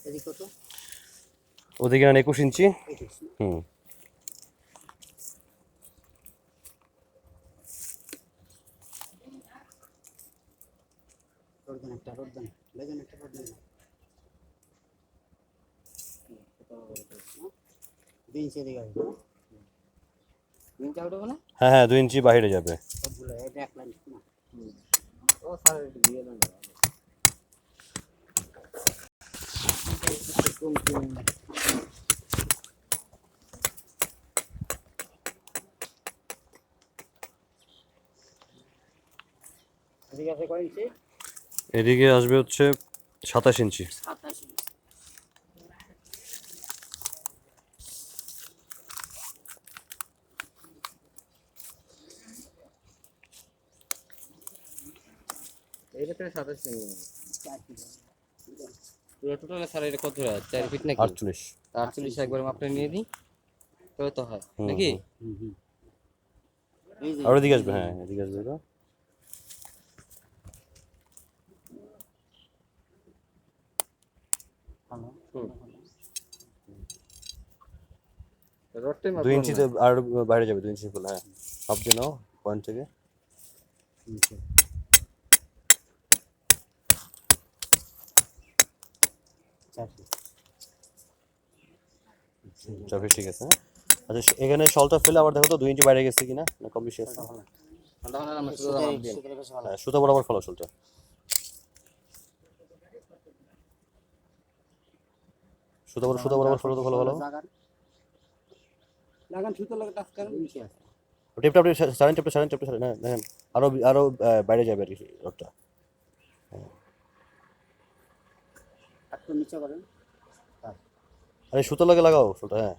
এদিকে কত? ওদিকে 21 ইঞ্চি। হুম রোডদান একটা রোডদান লেজেন একটা রোডদান 2 ইঞ্চি এদিকে আসবে 2 ইঞ্চি আউট হবে না? হ্যাঁ হ্যাঁ 2 ইঞ্চি বাইরে যাবে। সবগুলো এটা এক লাইন না ও স্যার এটা দিয়ে দেন এদিকে আছে কয় ইঞ্চি? এদিকে আসবে হচ্ছে 27 ইঞ্চি। 27 ইঞ্চি। এইটা 27 ইঞ্চি। 4 ফিট পুরো টোটাল স্যার এটা কত হয়? 4 ফিট নাকি? 48। 48 একবার মাপটা নিয়ে দিই তবে তো হয় হুম, নাকি? হুম হুম এই যে আর ওদিকে আসবে, হ্যাঁ এদিকে আসবে এটা। ভালো রডটাই 2 মাপলাম ইঞ্চিতে আর বাইরে যাবে 2 ইঞ্চি ফুল। হ্যাঁ সব দিয়ে নাও পয়েন্ট থেকে। নিচে 4 ফিট 4 ফিট ঠিক আছে। আচ্ছা এখানে শলটা ফেলে আবার দেখো তো 2 ইঞ্চি বাইরে গেছে কিনা, না কম বেশি আছে। আমরা আমরা শুধু মাপ দিই। সুতরাং বেশ ভালো হ্যাঁ সুতো বরাবর ফেলো শলটা। সুতো বরাবর ফেলো তো ভালো ভালো। লাগান সুতো লাগে টাচ করেন নিচে আছে টেপটা আপনি সারেন না দেখেন আরো আরো বাইরে যাবে আর কি রডটা। একটু নিচে করেন আরে সুতো লাগে লাগাও শলটা। হ্যাঁ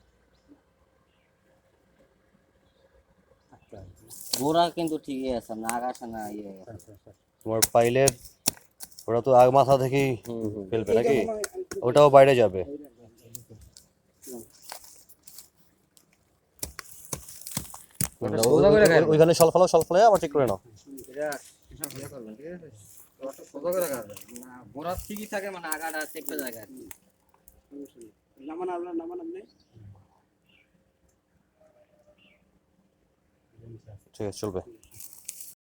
আচ্ছা গোড়া কিন্তু ঠিকই আছে না আগাছা না ইয়ে তোমার পাইলের ওটা তো আগ মাথা থেকেই ফেলবে নাকি, ওটাও বাইরে যাবে। ওইখানে সল ফেলে আবার ঠিক করে নাও। এটা হিসাব করে করবেন ঠিক আছে? রডটা সোজা করে কাটবেন না গোড়া ঠিকই থাকে মানে আগাটা চেপে যায় আর কি। নামান আপনার নামান আপনি ঠিক আছে চলবে।